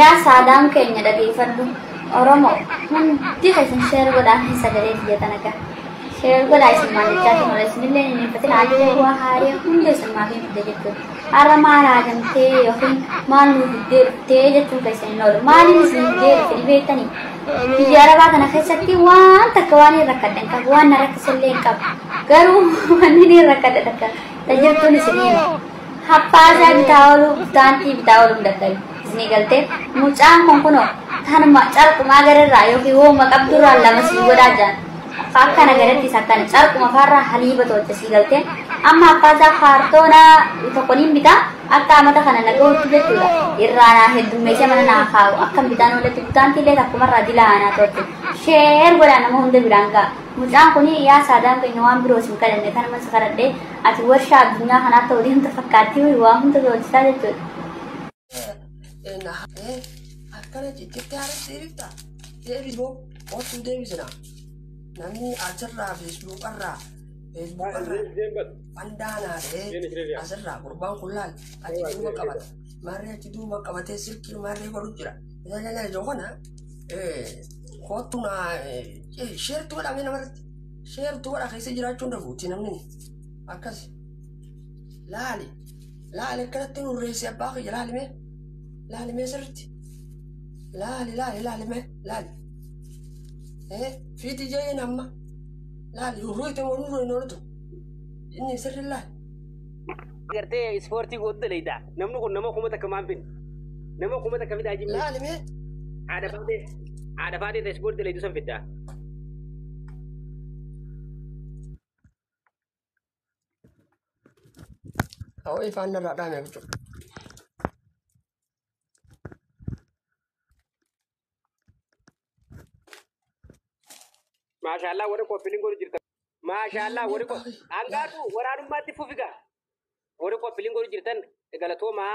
يا سادام كينيا دقي فردو أورمو من دي خيسن شير ولا هيسا قريت جيتانك شير ولا يسمى لجاتي ورسم الله نفتن عجل هو هاري هم يسمى في مدجتو أرما راجم تي يخين مالو دير تيجتو كيسن نور مالي نسل دير في البيتاني تجارة بعدنا خيستي وان تكواني ركضن كوان نركز اللي كاب قالوا وانني ركضتك تجربتو نسلين حبازا بتاولو بتانتي بتاولو مدقل إسني قلتي مجان كونكونو تانا ما چارك ما غير رايو كي هو مقبدر الله مسيح وداجان فاكنا غيرتي سكان چارك ما فارا حليبة توتسي قلتي أما حبازا خارتونا يتقونين بتا أكا متا خانا نقول تبتولا إرانا هدو ميشا منا ناخاو أكا بتانو لتي بتانتي لي تقو مرة دلانا توتي شير ولا نمو هند برانكا مجان كوني يا سادام كي نوان بروس مكالن تانا من سخرت دي أتي ورشا الدنيا خانا توري هم تفكاتي ويواهم تدوتسا دي nah akkana jettee haala deebifta deebismoo mootuu deebisna namni asirraa feesbuukarraa fandaanaadhee asirraa gurbaan kun laal achi duuba qabata marree achi duuba qabatee silkiin marree godhu jira ilaalala ijoo kana koottuna sheertuu godhamee namarratti sheertuu godha keessa jiraachuun dafuuti namni akkas laali akkanatti nurreessi abbaa kiyya laalimee لالي ما سرت لالي في تجاي نما لالي ورويت ونورو نورتو إني سر الله قرتي سبورتي قد ليدا نمو كم كمان بين نمو كم كمان أجيب لالي ما عاد فادي سبورت ليدو سنفيدا أو إفانا رأنا يبتو ما شاء الله ورقة فيلينغو جرتا ما شاء الله ورقة أنغارو ورانو ما تفوفيكا ورقة فيلينغو جرتان غلطو ما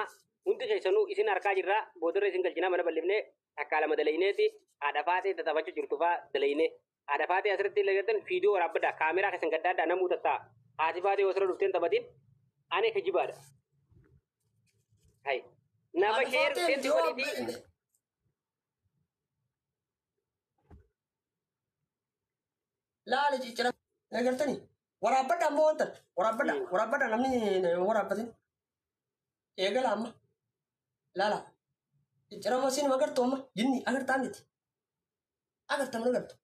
هندي كيسانو إسين أركا جرا بودر إسين كالجنا منا بلبني أكالا مدليني تي عدفاتي تتبجو جرتوفا دليني عدفاتي أسرتي لغتن فيديو رابدا كاميرا كيسان قداد أنا موتتا عدفاتي وسر رفتين تبادين أنا كجبار هاي نابا شير سنتي وليدي لا جيجرا نقدرتني ورابدا موتر ورابدا نمني ورابدين يقال أما لا جيجرا ما سين مقدر توما جني أقدر تانيتي أقدر تمن أقدر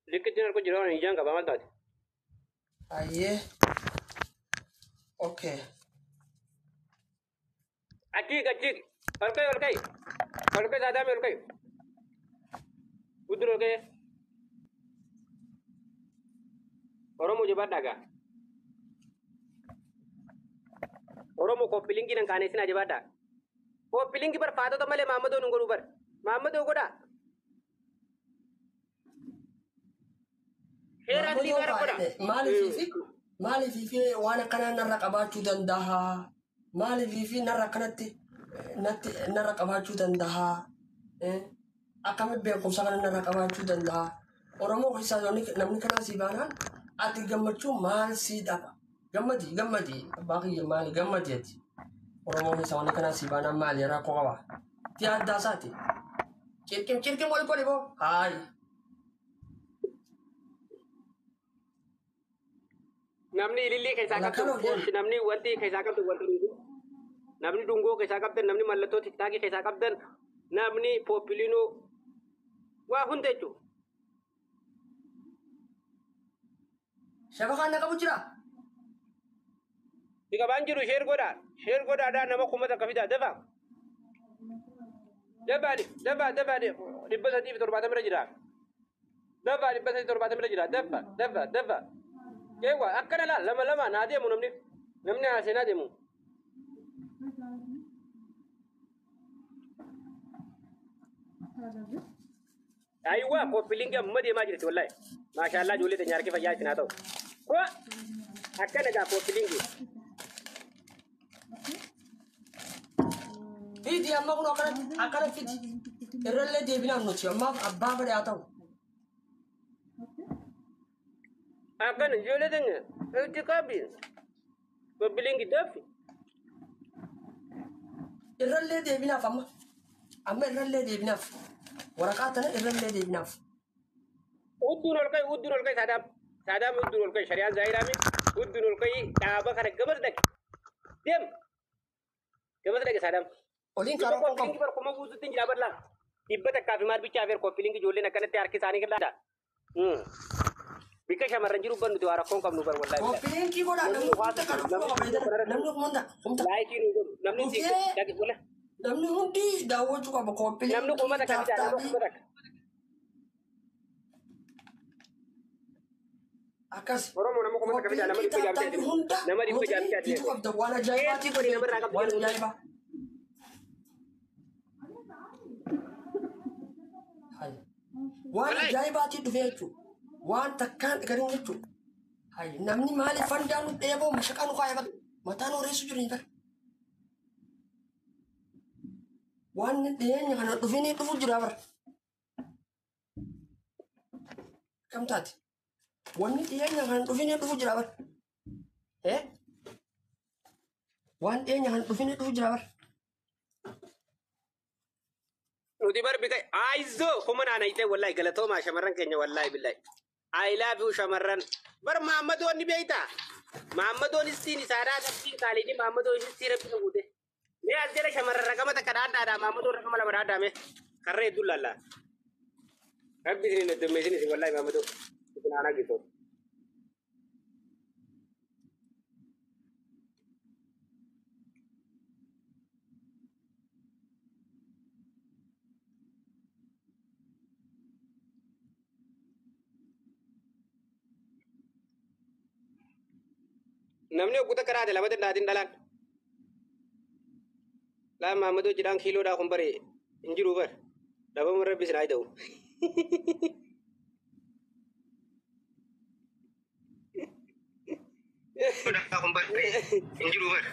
لكن أنا كجرا نيجان كبامات دادي أيه أوكي أكيد أركي زادا में أركي उधर अरके Oromo jabat daga. Oromo ko pilingi nang kane sina jabat da. Ko pilingi bar fado tamale Muhammadu nunggu bar. Muhammadu goda. Hera di bar goda. Mali fifi wana kana narakabachu dandaha. Mali fifi narakanati nati narakabachu dandaha. Akame be ko sakana narakabachu dandaha. Oromo ko isa namni kana sibanan. Ati gammachuu maal sii dhaba gammadi baaqii maali gammadi ati oromoon isa wanni kana sii baanaan maali rakkoo qaba ti addaa isaati cirkim wal godhe boo haayi namni ilillee keessaa qabdu namni wanti keessaa qabdu wanti namni dungoo keessaa qabdan namni mallattoo tiktaakii keessaa qabdan namni poopiliinoo waa hunda jechuudha. Siapa nak kamu cerah? Jika banjir share goda ada nama kumata kafida dafa. Dafa dibasa di torbata merajira. Dafa dibasa di torbata merajira. Dafa. Kewa akana la lama nade mu namni asena demu. Aywa ko pilinga made majirti wallahi. Masha Allah jole tanyar ke fayya tina taw. Ko akana ga ko pilingi. Idi amma kuno akana fiti. Errelle de bina no chi amma abba bare ataw. Akana jole tanya. Eti kabi. Ko pilingi dafi. irrallee deebinaaf amma irrallee deebinaaf waraqaa tana irrallee deebinaaf. Uddun ol kai sadam uddun ol kai syariat zairami uddun ol kai dhaaba kana gabas dhaqe dem gabas dhaqe sadam Oliin karaa karaa koppilingi bar kuma buusutti jira barla dibba takkaa fi maal bichaa feer koppilingi ijoolleen akkanatti harki isaanii kallada bika shamarran jiru bannuti waa rakkoon qabnu bar wallahi koppilingi godhaa namni hunda laayitiin namni hundi daawwachuu qaba koppilingi namni kuma takka akkas Oromoo nama kuma takka nama dhibba jaamtee nama dhibba jaamtee waan ajaa'ibaa waan ajaa'ibaatti dhufee jechuudha. Waan takkaan gariin jechuudha. Namni maaliif fandaan nu dheeboo mashaqaa nu kaayee mataa nu reessu jiru hin bara. Waan dhiyeenya kana dhufanii dhufu jira bara. Kam taate? Wanni dhiyeenya kana dhufanii dhufu jira bara. Waan dhiyeenya kana dhufanii dhufu jira bara. Nuti bar bika aizo kuma na naite wallahi galatoma shamarran kenya wallahi billahi I love you shamarran bar Muhammadu ni beita Muhammadu ni sini sada tapi kali ini Muhammadu ni sira bi ngude ne azira shamarran ragama ta kada ada Muhammadu ragama la barada me karre dulalla rabbi ni ne me sini wallahi Muhammadu ana gitu namni okuta karaate lama dandaatiin dhalaan laa Muhammadu jedhaan kiiloodhaa kun bare hin jiru bar dhabamu rabbi sin haa ta'u hin jiru bar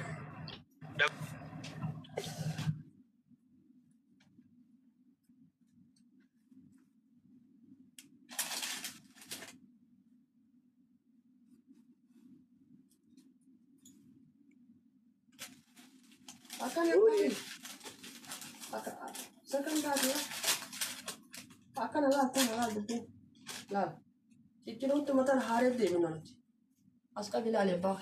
Akan yang tadi, sekarang tadi ya, akan lah betul, lah. Cikin untuk matan hari deh menurut, aska bila lebah.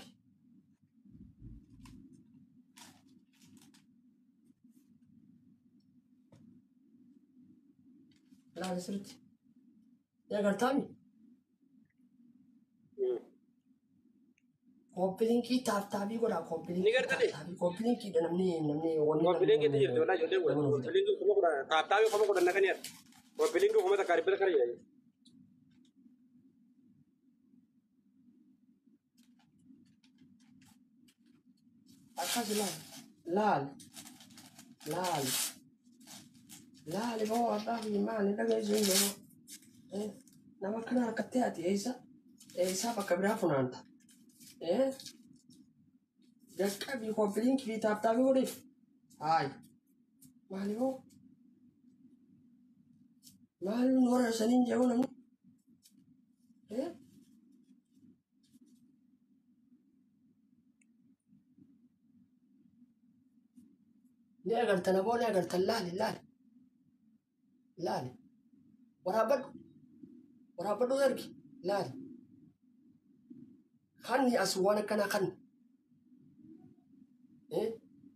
Lah seperti, ya gertami. Koppilingi taaptaabii godhaa koppilingi. Ni gartanii? Koppilingiidha namni wanni. Koppilingi itti jirtu walaa ijoollee godha. Koppilingi kuma godha. Taaptaabii kuma godhan na kan yaadu. Koppilingi kuma takka dhibbata kana jedhani. Akkas laal boo abbaa fi maali dhageessu hin jiru. Nama kana harkattee ati eessa bakka biraa funaanta. Jalqabii koppilingi fi taaptaabii godheef. Maali boo? Maali warra saniin jedhu namni? Ni agartan aboo ni agartan laali. Waraabadhu ergi laali. Kanni as waan akkana kan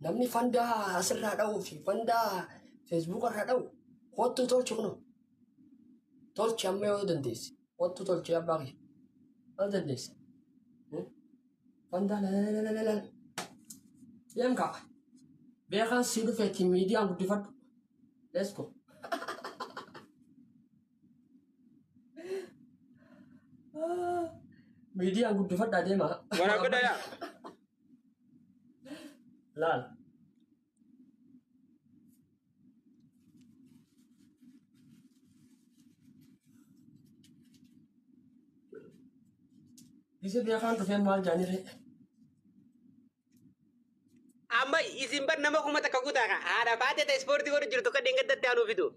namni fandaa asirraa dha'uu fi fandaa feesbuuka irraa dha'u kottu tolchi kuno tolchi amma yoo dandeesse kottu tolchi abbaa kee yoo dandeesse fandaa lalalalalalala deem ka'a beekan sii dhufeetti miidiyaan guddifadhu let's go. Media guddifadhaa deemaa. Waraabadha yaa. Laal. Isi beekaan dhufeen maal jaaniree? Amma isin bar nama kuma takka kutaa ka haadha baatee ta'e ispoortii godhu jirtu kan deeggaddatti aanuu fidu.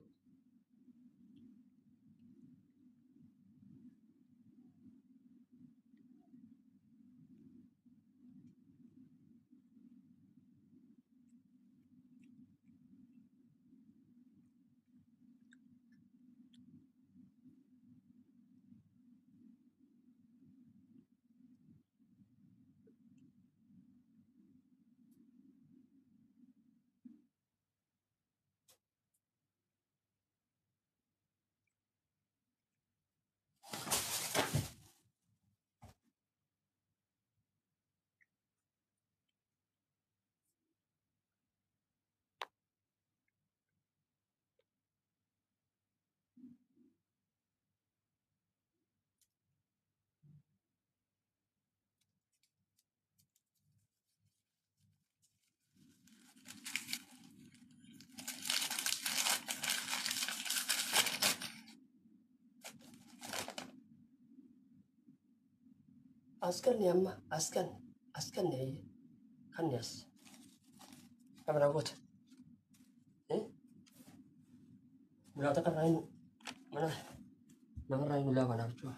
أسكن يا أما أسكن هي خنيس كم رغوت إيه ولا تكرهين ما رأي ولا بنا بتوع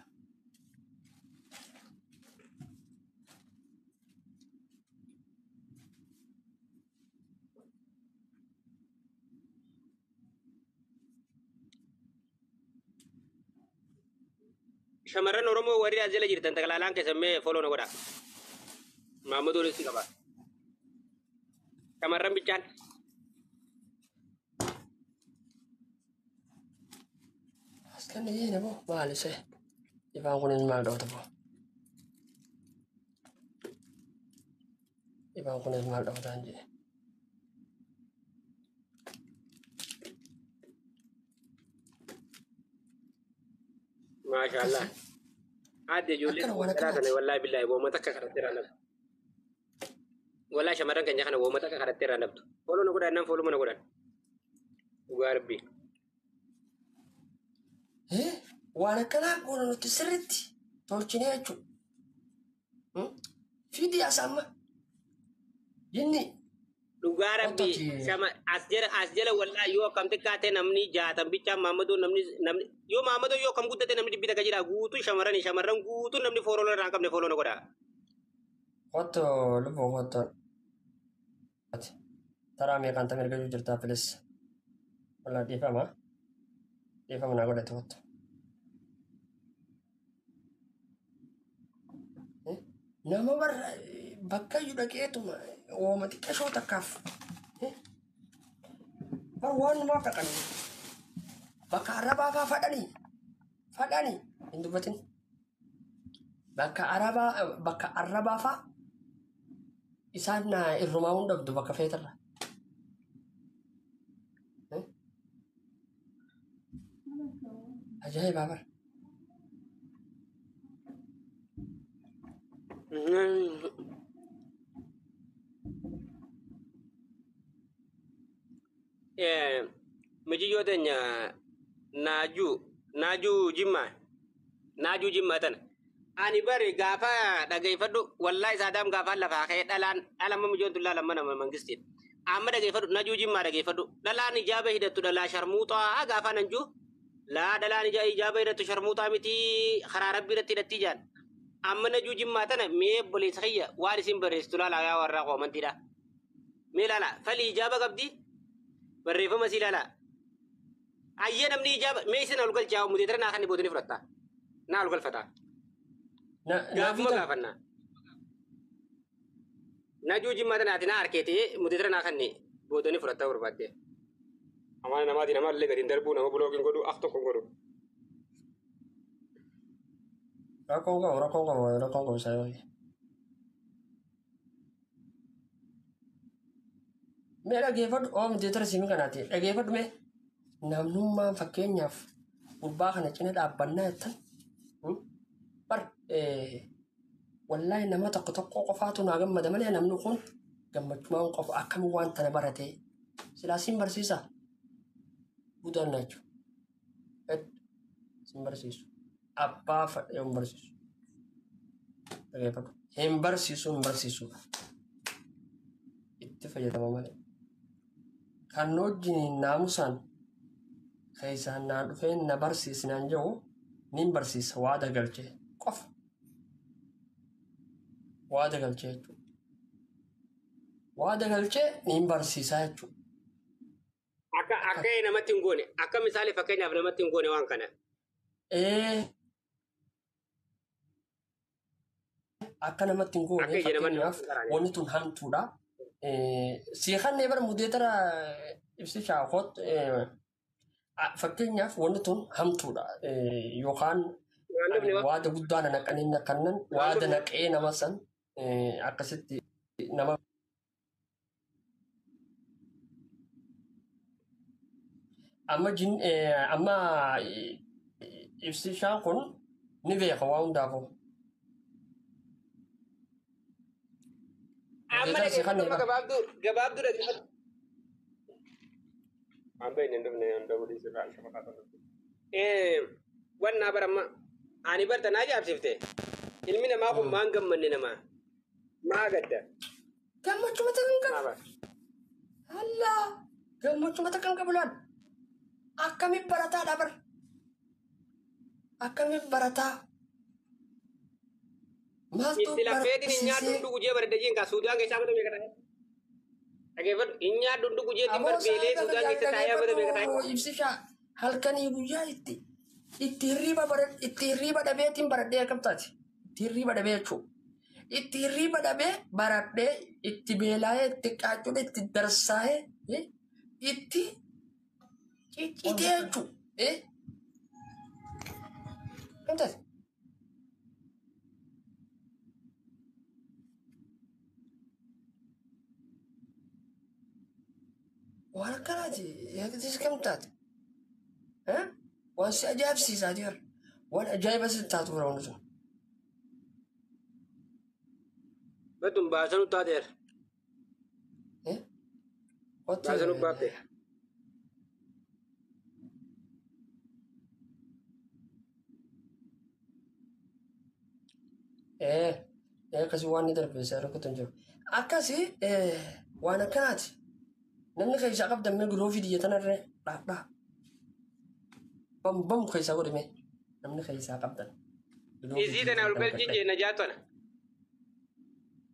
شمرن ورمو وري أزيل جيرتن تكلالان كسمة فولو نقولا محمد ولي سيكابا شمرن بيجان أسكن هي نبو ما عليه شيء يبغى نقول ما له تبو يبغى نقول ما له تانجي ما شاء الله عادي جولي ثلاثة والله بالله وما تكا خرطير نبت والله شمرن كان جاكنا وما تكا خرطير نبت فولو نقولا نام فولو ما نقولا وغاربي إيه وأنا كنا أقول نتسرتي تولشني أشوف في دي أسمع يني Dhugaarabbi sama asjala wallahi yoo kam tikkaate namni jaatan bicha Mamadou namni yoo Mamadou yoo kam guddate namni dibbita gajira guutu shamarran guutu namni fooroo irraa qabne fooloo na godha. Qoto lubbuu qoto taraa meeqaan tamir gajuu jirtaa filis wallaa dhiifama naa godhate qotto. Nama barra bakka iyyuu dhaqeetuma ooma xiqqashoo takkaaf bar waanuma dhaqan bakka arrabaafaa fadhanii hin dubbatin bakka arrabaafaa isaan irrumaa hundabdu bakka feetarra ajaa'ibaa bara. Mijiyootanya naajuu jimmaa tana ani bari gaafa dhageeffadhu wallahi saadaam gaafa lafaa ka'ee dhalama mijoon tullaa lamma nama mangistiin amma dhageeffadhu naajuu jimmaa dhageeffadhu dhalaan ijaaba hidhattu dhalaa sharmuuxaa gaafa nanjuu laa dhalaan ijaaba hidhattu sharmuuxaa miti karaa rabbii irratti hidhattii jaan amma naajuu jimmaa tana mee boleessa kiyya waan isin bareessitu laalaa yaa warraa qoomantiidha mee laalaa falii ijaaba qabdi barreeffama sii laalaa ayya namni ijaaba mee isin ol galchaa muteetara naa kan boodini fudhatta naa ol galfataa gaafuma gaafannaa naajuu jimmaa tanaati naa harkeetee muteetara naa kan boodini fudhatta barbaadde amaan namaati nama illee gadiin darbuu nama bulookin godhu ak tokko godhu rakkoon qabu isaa yoo mee dhageeffadhu oomni deetara siimi kanaati dhageeffadhu mee namnummaan fakkeenyaaf gurbaa kana cina dhaabbannaa jettan bar wallaahi nama tokko qofaatu naa gammada malee namni kun gammachumaan qofa akkamiin waan tana baratee silaasiin barsiisa guddannaa jechuudha sin barsiisu abbaa fadhee hin barsiisu dhageeffadhu hin barsiisuudha itti fayyadama malee. Kan wajjin naamusaan keessaan naa dhufee na barsiisnaan jiru nin barsiisa waada galchee qofa. Waada galchee jechuudha. Waada galchee nin barsiisaa jechuudha. Akka namatti hin goone akka misaali fakkeenyaaf namatti hin goone waan kana. Akka namatti hin goone fakkeenyaaf wanni tun hamtuudha. Siixannee bara mudeetara ibsi shaakot fakkeenyaaf wanni tun hamtuudha yookaan waada guddaa naqanii naqannan waada naqee nama san akkasitti nama amma ibsi shaakun ni beeka waa hundaafuu. Amma gabaabduu dhageeffatu. Amma inni dhufne hunda godhi sirraa alkama kaasatu. Wannaa baramma ani barta naa jaabsifte Ilmi namaa kun maan gammanne namaa. Maa gadda. Gammachuu mata kan qabu. Allah gammachuu mata kan qabu laan. Akkamitti barataa dhabar. Akkamitti barataa. Itti lafeetiin hin nyaadhu hundu gujee bareedajiin kaa Suudaan keessaa bada beekata. Dhageeffadhu hin nyaadhu hundu gujeetiin barbeelee Suudaan keessa taa'ee bada beekata. Ibsishaa halkanii guyyaa itti hirriba dhabeetiin baradhee akkam itti hirriba dhabee jechuudha. Itti hirriba dhabee baradhee itti beelaa'ee itti qaacuudha itti darsaa'ee itti ciccitee jechuudha. Kamtaati? Waan akkanaati yaadatis kamtaati? Waan si ajaa'ibsiisaa jira. Waan ajaa'iba si taatu bira waan sun. Betul bahasa tader. Bahasa bape. Kasi waan ni darbisa rukutan jiru. Akkasi waan akkanaati. Namni keessa qabdamee guroo fidiyya tanarree dhaadhaa. Bam keessa godhame namni keessa qabdan. Izii tana ulgalchi najaatona.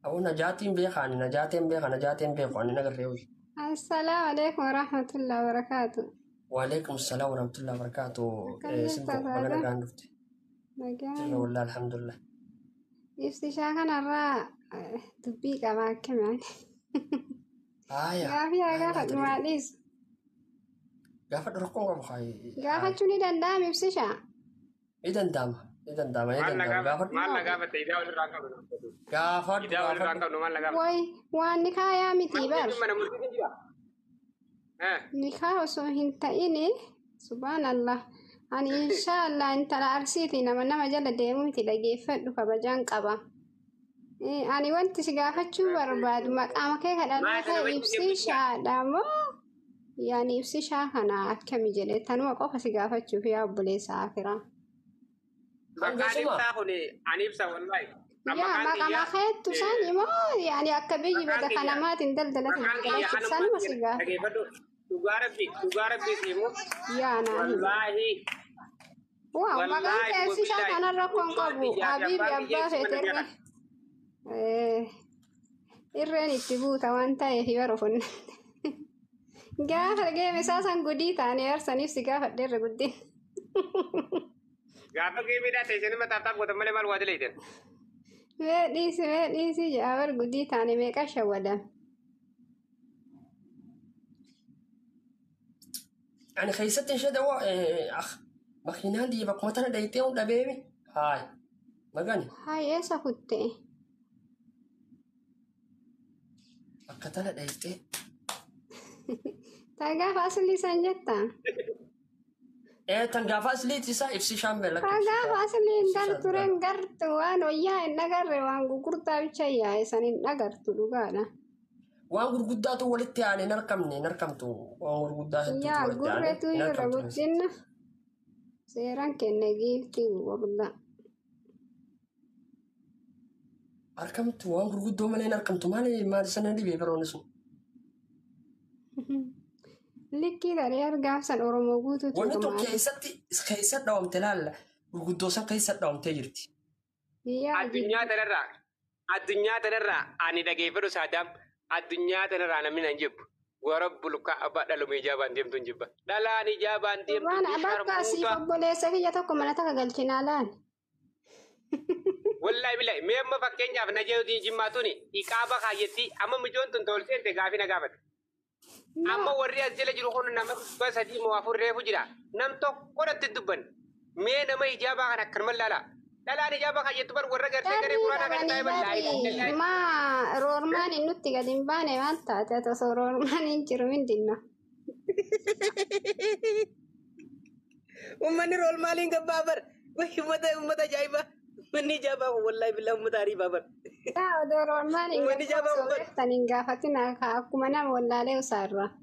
أو نجاتين بيخاني نجاتين بيخاني نقدر ريوي. السلام عليكم ورحمة الله وبركاته. وعليكم السلام ورحمة الله وبركاته. سنتو بغنا كان نفتي. والله الحمد لله. يفتشاكنا الراء تبيك معك كمان. يا قافي قافت معليس. قافت رقم خاي. قافت شنو دندام يفتشا. إذا دام قافت. ما قافت إذا ولا رانكا. قافت. إذا ولا رانكا نوما لقى. وي وان نكايا متيبر. نكايا وسوهن تأيني سبحان الله. أنا إن شاء الله أنت لا أرسيتي نما جل ديمو تلاقي فد فبجان قبا. أنا وانت سقافت شو برباد مقام كيف هذا يبسي شادامو يعني يبسي شاكنا كم جلي تنو قف سقافت شو فيها بوليس آخرا. Makanya tahu nih, Anip sa wallahi. Ya, maka khayat tu sani mo, yani akabi bada kanamat indal dalat indal sani masiga. Lagi betul. Tugara bi simu. Ya, nah. Wallahi. Wah, maka kasi siya kana rakong kabu. Abi abba feterre. Irren itibu tawanta hiwarofun. Gafar ge misasan gudita ne arsani siga fadder gudin. Gapa ke beda session में ताता को तमले माल वादले इधर वेडीसी जावर गुदी थाने में का शवदा يعني خيستي شدوا أخ مخينان دي بقى مثلا دايتين ولا بيبي هاي ما قاني هاي إيش أخذتي بقى دايتين تاجا فاصلي سنجتا تنقى فاسلي تسا إفسي شامبل تاجا فاصلي إنتر ترين قرط وان ويا النجار وان قرطا بشيء إنسان النجار تلقانا وان قرقداتو ولدت يعني نركمتو وان قرقداتو يا قرطو يربطين سيران كنجيلتي وقدا أركمتو وان قرقدو مالي نركمتو مالي سنة دي بيبرونسو لكي داري أرجع سن أورموجود ونتو كيسات دوام تلال قدوسا كيسات دوام تجرتي الدنيا ترى أنا دقيقة فرس هذا الدنيا ترى أنا من أنجب ورب لك أبدا لو ميجابان ديم تنجب لا أنا جابان ديم وانا أبغى أسيب بولي سفيا تكو من أتاك قلتنا والله بالله ميم فكين جاب نجيو دي جماتوني إكابا خايتي أما مجون تنتولسي تغافي نغافت أما ورّي أجل جروحون نام بس هدي موافور ريفو جرا نام تو كورة تدبن مين نام إجابة أنا كرمال لا أنا إجابة خايت بر ورّا قرتي كري قرانا كجتاي بالله ما رورمان إنو تيجادين بانه ما تاتا تو رورمان إنجروين دينا ومن رول مالين كبابر ومتا جايبة من إجابة والله بالله متاري بابر لا ده رورمان إنجروين تنينجا فتنا كأكو منا ولا له سارة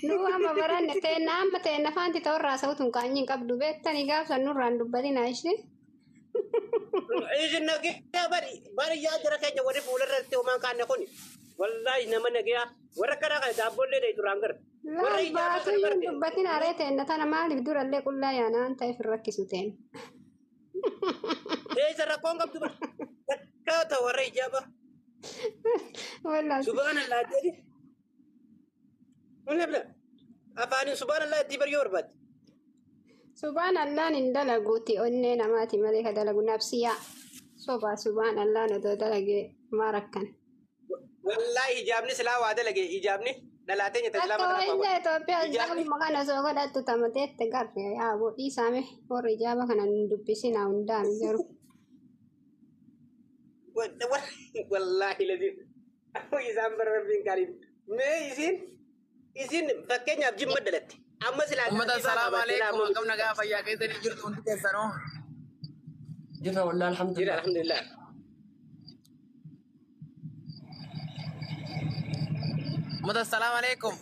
نو أما بران تينا أما تينا فانتي تورا سوتون كانين قبل بيت تاني قاب سنور راندو بدي ناشي إذن نجيا باري يا جرا كي جواري فولا رتي وما كان نكوني والله نما نجيا وركنا كذا دابول لي ترانغر لا باتو يندبتين عريت إن تنا مالي بدور اللي كلها يا أنا أنت في الركيسوتين إيه سر كون قبض بس كاتا وري جابا والله سبحان الله تدي ولا بلا أفاني سبحان الله تبر يوربت سبحان الله نندلا قوتي أني نماتي ملك دلقو نفسيا سبحان الله ندو دلقي ما ركن والله إجابني سلا وعده لقي إجابني نلاتين يتجلى أتو إلا توبي أزدقل مغانا سوغا داتو تمتت تقرر يا أبو إيسامي ورجابا كان ندبسين أو ندام جرو والله لذيذ أو إسام بربين كريم ما إذن فكني أبجي مدلت أما سلا السلام عليكم كم نجا فيا كيف نجرت أنت كسروا جرا والله الحمد لله الحمد لله السلام عليكم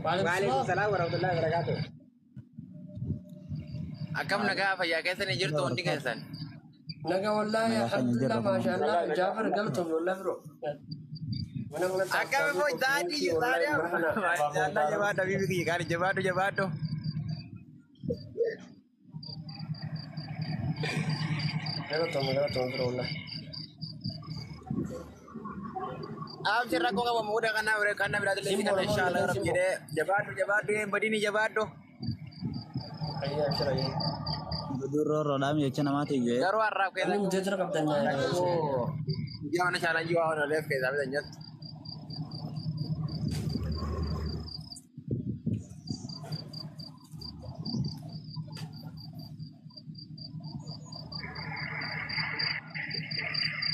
وعليكم السلام ورحمة الله وبركاته كم نجا فيا كيف نجرت أنت كسر نجا والله الحمد لله ما شاء الله جابر قلتم والله برو أكمل بوي تادي جانا جبادو بيبي كاري جبادو قلتم برو والله आप जरा को वो मुड़ा करना बिरादर लेकिन इंशाल्लाह रब जिरे जबादो ये बड़ी जबादो أيه أبشر أيه بدور رولام يجنا ما تيجي garu arab ke ini menjadi kaptennya jangan salah jual orang left ke tapi lanjut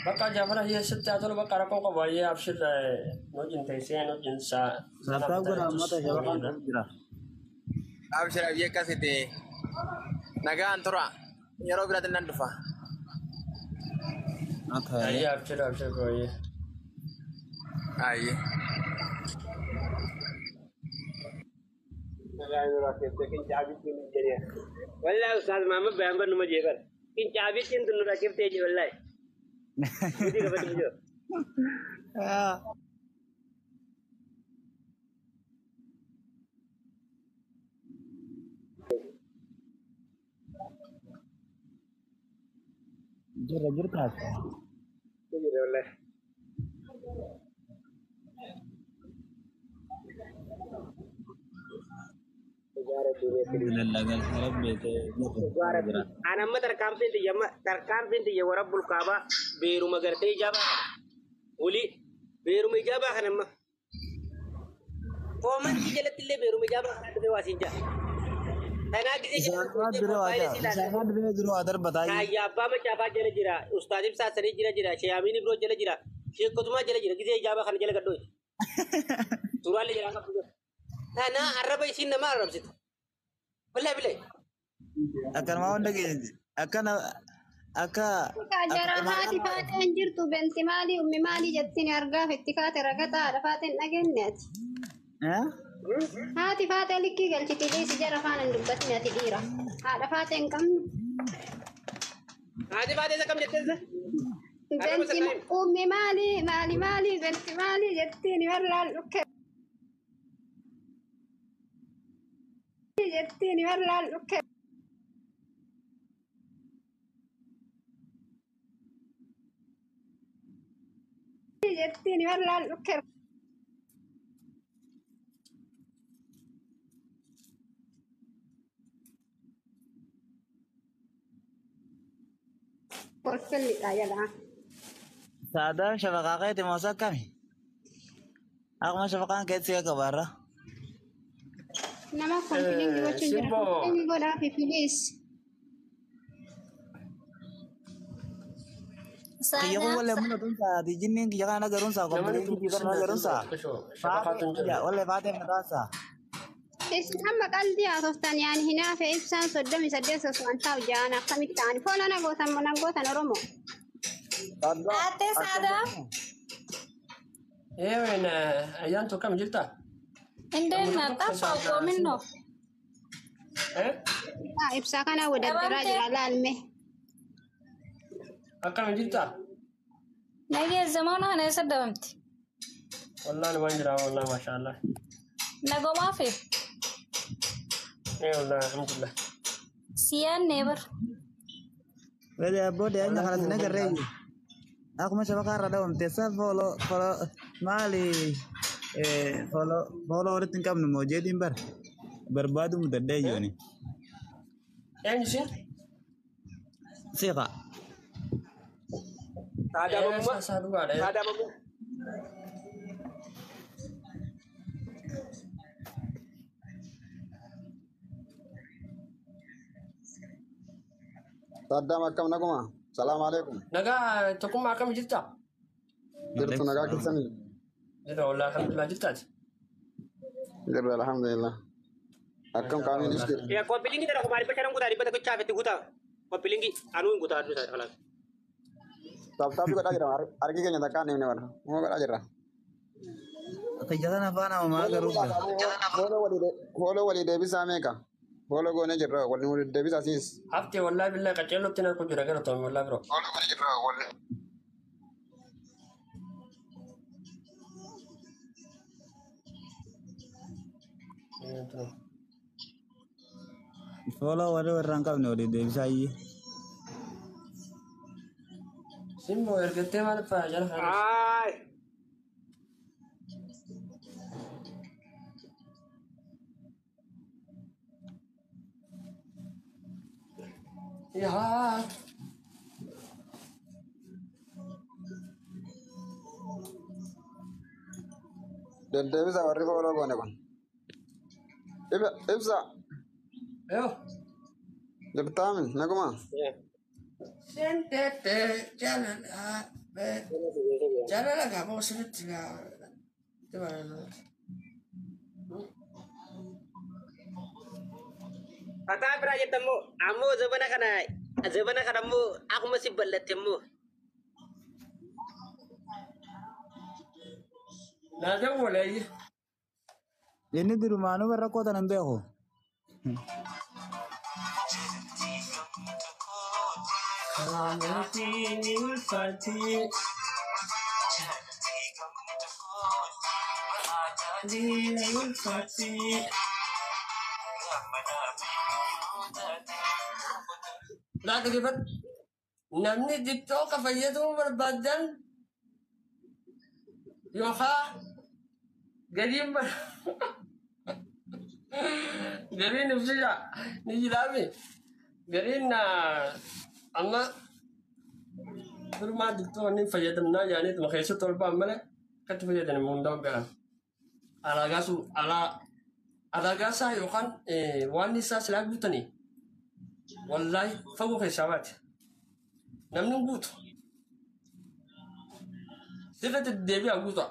bakal Jafar aja setiap tuh bakal aku kau bayar absir nojin tesi nojin sa Sabtu aku nama tuh siapa kan jira आप शराब ये कैसे थे नगा अंतरा यारो बिरादर नंदुफा आता है Iya absir kau iya आइए والله أستاذ محمد بيامبر نمجي بر إن شعبي كنت نراكب تيجي والله ودي كبر مجو jira था تيجي والله alhamdulillah gal harap bete أنا ما تركام بنتي يا ورب الكعبة بيرو مغرتي جابا ولي بيرو مجابا خنما فومن جلت اللي بيرو مجابا خنما واسينجا أنا كذي sangat bine dulu adar बताइए يا أبا ما جابا جل جرا أستاذ بس سري جرا شياميني برو جل جرا شيخ كتما جل جرا كذي جابا خن جل كدوي سورال جرا كبر أنا عرب يسين ما عرب سيد بالله بالله akan mau lagi akan جرى هاتي فاتن جرتو بنت مالي أمي مالي جتني أرقاه في اتكات رقطة فاتن أجنت هاتي فاتن لكي قال تديس جرى فانا ندبتني تديرة هذا فاتن كم هذه بعد إذا كم جتة بنت أمي مالي بنت مالي جتني مرة لك جتني مرة لك جتني مرة لك قلت لي يا جدع saada syafaqaqay timosa kami aku mau syafaqan kayak sih kabarra nama konflik wacin jira ini goda fi filis kayak aku boleh mana tuh sa di jinning jangan ada garun sa komplit jangan ada garun sa ya oleh fatih merasa اسم قلبي أصفتني يعني هنا في إبسان صدمي سدس وانتا وجانا قمت تاني فولا نقوتا نرمو Ate sada. وين أيام تو كم جلتا Indena tapa ko minno. eh إبسا كان ودد راجل على المه أكمل جدا نجي الزمان أنا يصدمت والله أنا ما أدري والله ما شاء الله نجو ما في إيه والله الحمد لله سيان نيبر Wede abode anya kala sinaga reyi. Aku masih bakar ada tesa follow mali follow orang tingkap nemu jadi bar berbadu muda deh ni. يعني شيء Siapa? Ada apa? سادو عليه Ada apa? Saddam akkam naguma. Salam alaikum. نجا تقوم مع كم جدا Jirtu nagaa keessani. جدا والله الحمد لله جدا Jirtu alhamdulillah. Akkam kami ni ishtir. Ya kau pilingi dah kemarin pacaran ku tadi pada kecah betul guta. Kau pilingi anu ku tadi saya kalah. Tab juga dah jira. Argi kenya takkan ni mana. Mau dah jira. Kejalan apa nama garuda? Holo wali debi sameka. Holo go ne jira. Wali wali debi sasis. حفتي والله بالله كتير تنا كل جرا توم والله برو Holo go ne jira. Wali. Follow ada orang kau ni orang dia bisa i. سيمو يرقتي ما نفع جل خلاص Ay. يا Debi sa wari holo go ne kon. Ibsa. ايوه Jirtamin naguma. سنتت جلال جلال كابو سنت Kata beraja temu. Amu zabana kana mu aku masih belat temu. لا جو ولا ايه Ini di rumah anu berapa kota nampak aku? خانتيني والفاتي خانتيني والفاتي لا تقريبا نمني دكتور كفيته بربادن يوخا قديم قرين نفسي نجي لامي قرين أما برما دكتور نين فيدنا يعني تمخيسو طلبا ملا كنت فيدنا من دون بيان على قاسا يوخان واني ساس لا بوتني والله فوق حسابات نمني بوت سيرة الدبي أبوتا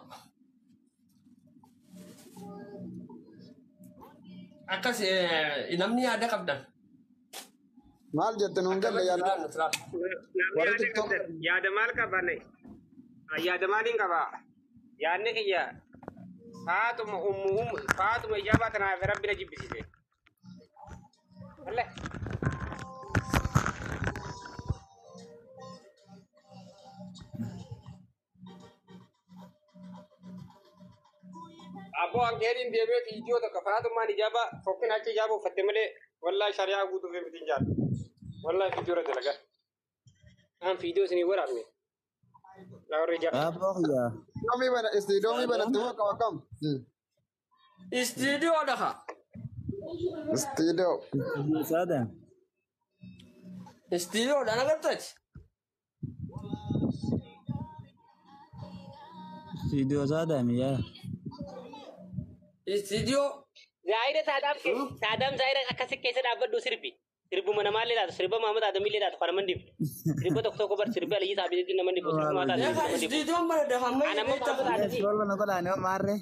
أكاس نمني ada kapten Mal jette nunggal ya. Wari TikTok. Ya ada mal ka bane. Ya ada malin ka ba. Ya ne ki ya. Fatum ijabat na rabbi na jibbi sise. Allah. Abo angerin debe video to kafatum man ijaba fokin achi jabo fatemale wallahi sharia gudu fe bitin jal. Wallahi video ra dalaga. Am video sini wara me. La orja. Apa ya? Domi bana tuh kawakam. Studio ada kah? Studio. Sada. Studio ada nak touch? Video sada mi ya. Studio Zaire sadam zaire akasik kese dapat do sirbi. Sirbu mana mali dah, sirbu Muhammad Adam mili dah, para mandi. Sirbu doktor kobar sirbu Ali sabi itu nama mandi, sirbu mata. ya kah studio mana dah hamil? Anak Muhammad Adam. Kalau nak kau ane marre.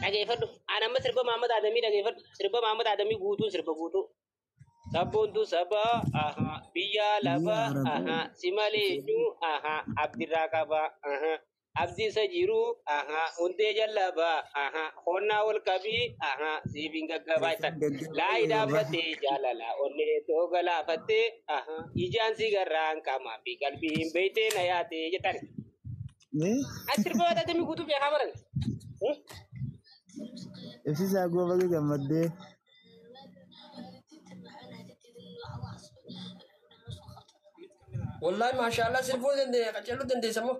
Lagi efort, anak sirbu Muhammad Adam ini lagi efort, sirbu Muhammad Adam ini gutu, sirbu gutu. Sabun tu sabah, biya laba, simali itu, abdirakaba, abdii isa jiru hundee jallaba honnaa wal qabii siifiin gaggabaa ittan laayii dhaabbattee jaalala onnee too galaafattee ijaan si garraan qaamaa fi qalbii hin beeytee na yaatee jettan asirba wadhatami guutuu beekaa baran ibsisaa goobagee gammaddee والله ما شاء الله سيرفو دندي قتلو دندي سمو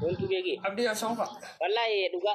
untuk gigi عبدي يا سوفا wallahi duga